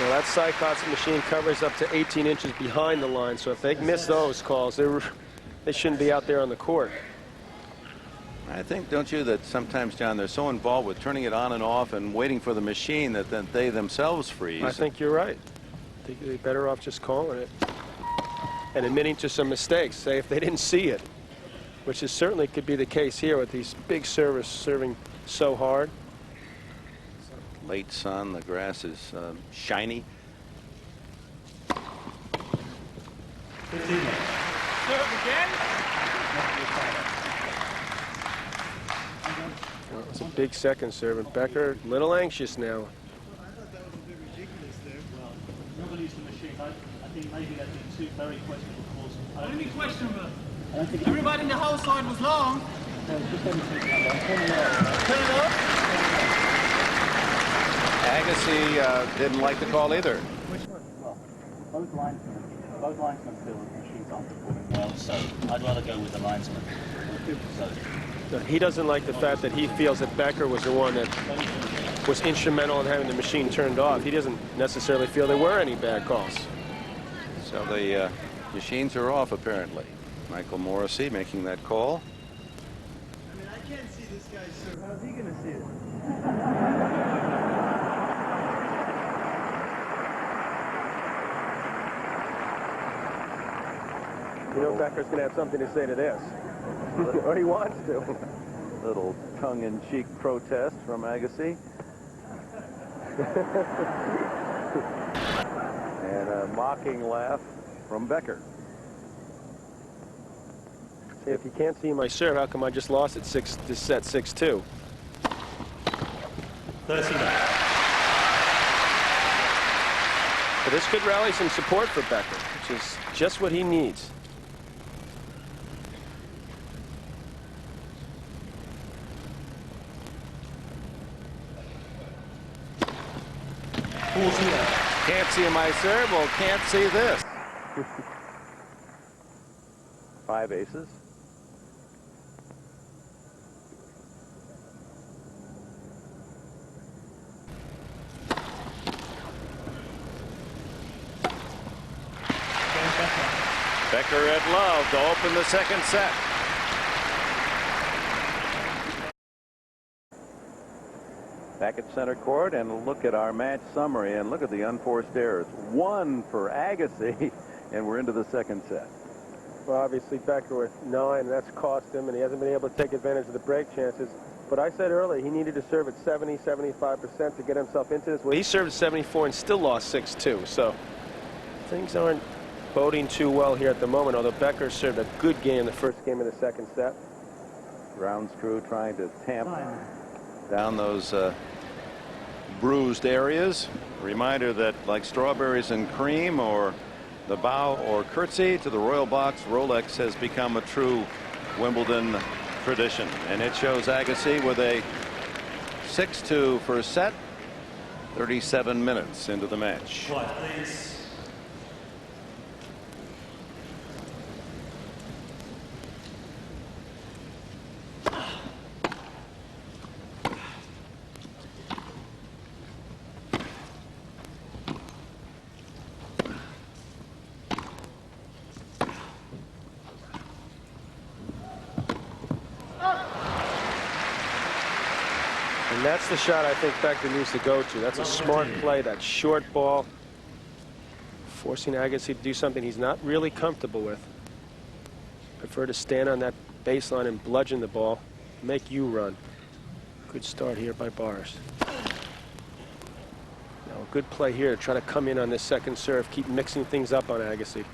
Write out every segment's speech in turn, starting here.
Well, that Psychots machine covers up to 18 inches behind the line, so if they miss those calls, they shouldn't be out there on the court. I think, don't you, that sometimes, John, they're so involved with turning it on and off and waiting for the machine that they themselves freeze. I think you're right. I think they're better off just calling it and admitting to some mistakes. Say if they didn't see it, which is certainly could be the case here with these big servers serving so hard. Late sun, the grass is shiny. Well, it's a big second serve, and Becker a little anxious now. Nobody used the machine. I think maybe that's been two very questionable calls. Only questionable. Everybody in the house saw it was long. Turn it up. Agassi didn't like the call either. Which one? Well, both linesmen feel the machines aren't performing well, so I'd rather go with the linesman. So, He doesn't like the fact that he feels that Becker was the one that was instrumental in having the machine turned off. He doesn't necessarily feel there were any bad calls. So the machines are off, apparently. Michael Morrissey making that call. I mean, I can't see this guy serve. How's he going to see it? You know, Becker's going to have something to say to this. Or he wants to. Little tongue-in-cheek protest from Agassi. And a mocking laugh from Becker. See, if you can't see my serve, how come I just lost it this set 6-2? 30. But this could rally some support for Becker, which is just what he needs. Can't see my serve. Well, can't see this. 5 aces. Becker at love to open the second set. Back at center court, and look at our match summary, and look at the unforced errors. 1 for Agassi, and we're into the second set. Well, obviously Becker with 9, and that's cost him, and he hasn't been able to take advantage of the break chances. But I said earlier he needed to serve at 70, 75% to get himself into this. Well, he served at 74 and still lost 6-2. So things aren't boding too well here at the moment, although Becker served a good game the first game of the second set. Grounds crew trying to tamp down those bruised areas. Reminder that, like strawberries and cream or the bow or curtsy to the royal box, Rolex has become a true Wimbledon tradition, and it shows Agassi with a 6-2 first set, 37 minutes into the match. Right, please. And that's the shot I think Becker needs to go to. That's a smart play, that short ball, forcing Agassi to do something he's not really comfortable with. Prefer to stand on that baseline and bludgeon the ball, make you run. Good start here by Boris. Now a good play here to try to come in on this second serve, keep mixing things up on Agassi.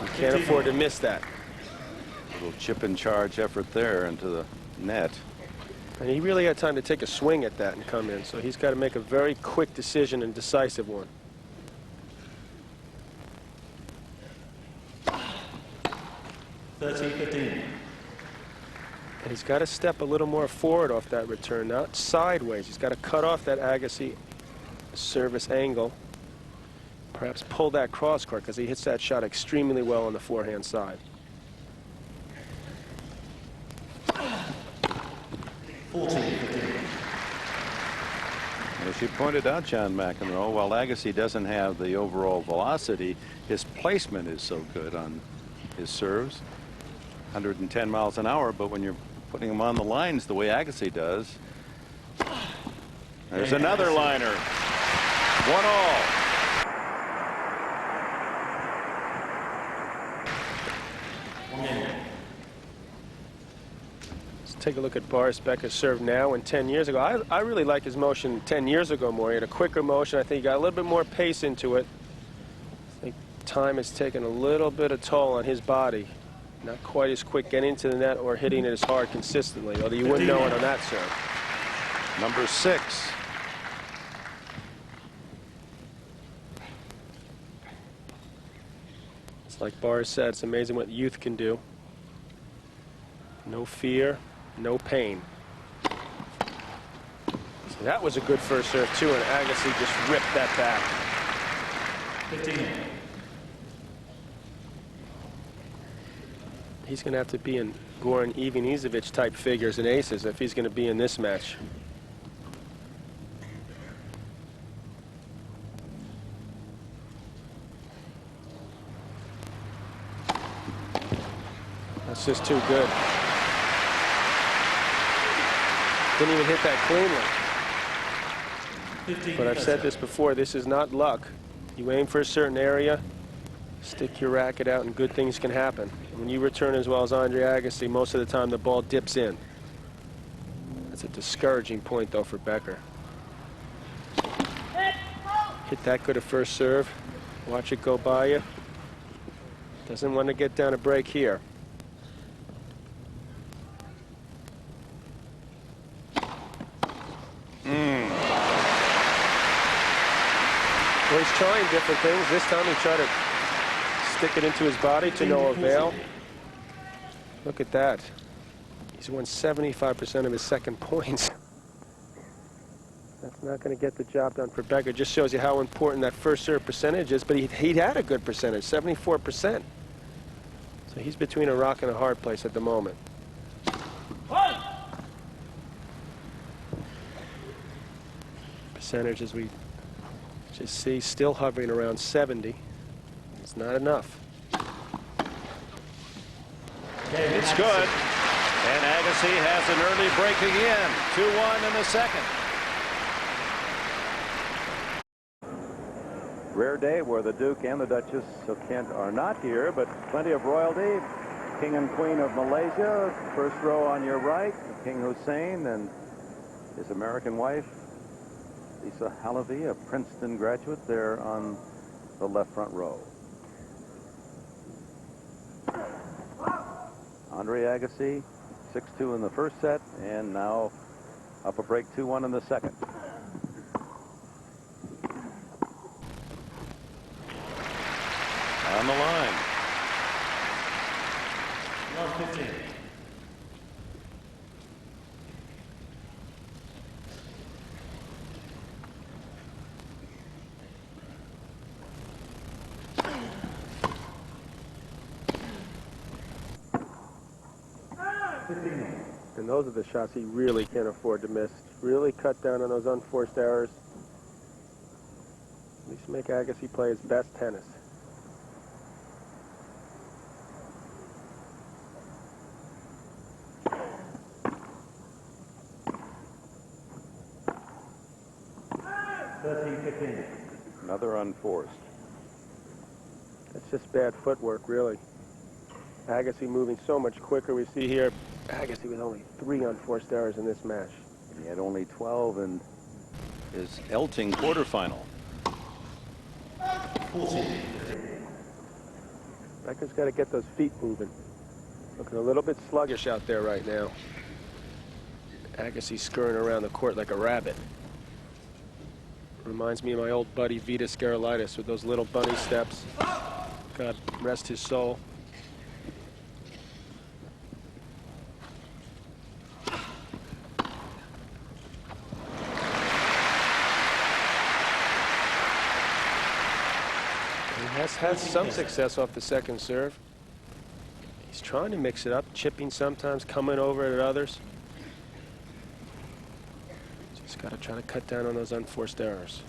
You can't afford to miss that. Little chip and charge effort there into the net. And he really had time to take a swing at that and come in, so he's got to make a very quick decision and decisive one. $13-15. And he's got to step a little more forward off that return, not sideways. He's got to cut off that Agassi service angle. Perhaps pull that cross court, because he hits that shot extremely well on the forehand side. 14-15. As you pointed out, John McEnroe, while Agassi doesn't have the overall velocity, his placement is so good on his serves. 110 miles an hour, but when you're putting him on the lines the way Agassi does, there's another liner. 1-all. Take a look at Boris Becker's serve now and 10 years ago. I really like his motion 10 years ago more. He had a quicker motion. I think he got a little bit more pace into it. I think time has taken a little bit of toll on his body. Not quite as quick getting into the net or hitting it as hard consistently, although you wouldn't know it on that serve. Number 6. It's like Boris said, it's amazing what youth can do. No fear. No pain. So that was a good first serve, too, and Agassi just ripped that back. 15. He's going to have to be in Goran Ivanisevic type figures and aces if he's going to be in this match. That's just too good. Didn't even hit that cleanly. But I've said this before, this is not luck. You aim for a certain area, stick your racket out, and good things can happen. When you return as well as Andre Agassi, most of the time the ball dips in. That's a discouraging point, though, for Becker. Hit that good a first serve. Watch it go by you. Doesn't want to get down a break here. Well, he's trying different things. This time he tried to stick it into his body to no avail. Look at that. He's won 75% of his second points. That's not going to get the job done for Becker. Just shows you how important that first serve percentage is. But he had a good percentage, 74%. So he's between a rock and a hard place at the moment. Percentage, as we just see, still hovering around 70. It's not enough. It's good. And Agassi has an early break again. 2-1 in the second. Rare day where the Duke and the Duchess of Kent are not here, but plenty of royalty. King and Queen of Malaysia, first row on your right, King Hussein and his American wife, Lisa Halaby, a Princeton graduate, there on the left front row. Andre Agassi, 6-2 in the first set, and now up a break 2-1 in the second. On the line. 15. And those are the shots he really can't afford to miss. Really cut down on those unforced errors. At least make Agassi play his best tennis. Another unforced. That's just bad footwork, really. Agassi moving so much quicker. We see here Agassi with only 3 unforced errors in this match. He had only 12 in his Elting quarterfinal. 14. Becker's got to get those feet moving. Looking a little bit sluggish out there right now. Agassi scurrying around the court like a rabbit. Reminds me of my old buddy Vitas Gerulaitis with those little bunny steps. God rest his soul. Has had some success off the second serve. He's trying to mix it up, chipping sometimes, coming over at others. Just got to try to cut down on those unforced errors.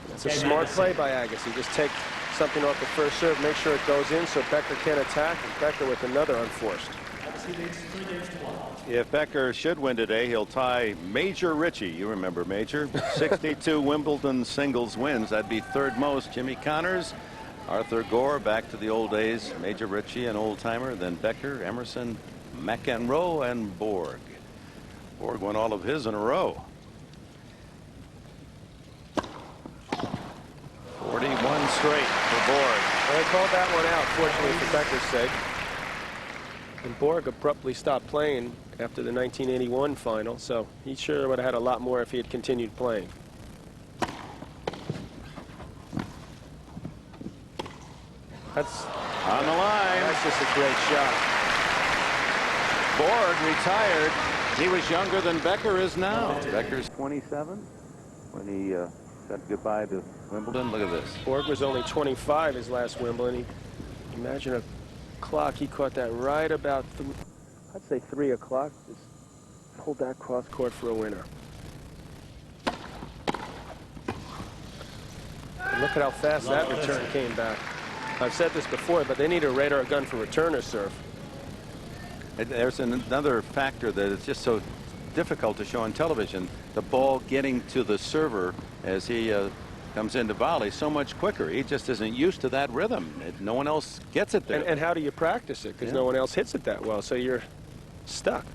That's a smart play by Agassi. Just take something off the first serve, make sure it goes in so Becker can't attack, and Becker with another unforced. If Becker should win today, he'll tie Major Ritchie. You remember Major. 62 Wimbledon singles wins. That'd be third most. Jimmy Connors, Arthur Gore, back to the old days. Major Ritchie, an old timer. Then Becker, Emerson, McEnroe, and Borg. Borg won all of his in a row. 41 straight for Borg. Well, they called that one out, fortunately for Becker's sake. And Borg abruptly stopped playing after the 1981 final, so he sure would have had a lot more if he had continued playing. That's On the line. That's just a great shot. Borg retired. He was younger than Becker is now. Becker's 27 when he said goodbye to Wimbledon. Look at this. Borg was only 25 his last Wimbledon. Imagine a clock. He caught that right about, I'd say 3 o'clock. Just pulled that cross court for a winner. And look at how fast that return came back. I've said this before, but they need a radar gun for returner serve. There's another factor that is just so difficult to show on television. The ball getting to the server as he comes into volley so much quicker. He just isn't used to that rhythm. No one else gets it there. And how do you practice it? Because no one else hits it that well, so you're stuck.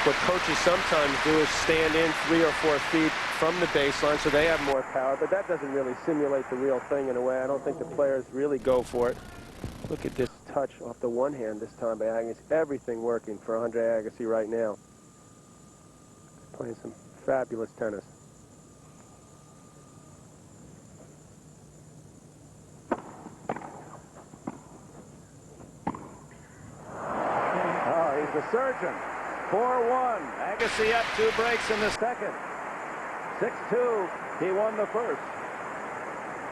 What coaches sometimes do is stand in 3 or 4 feet from the baseline so they have more power, but that doesn't really simulate the real thing in a way. I don't think the players really go for it. Look at this touch off the one hand this time by Agassi. Everything working for Andre Agassi right now. Playing some fabulous tennis. Oh, he's the surgeon. 4-1. Agassi up 2 breaks in the second. 6-2. He won the first.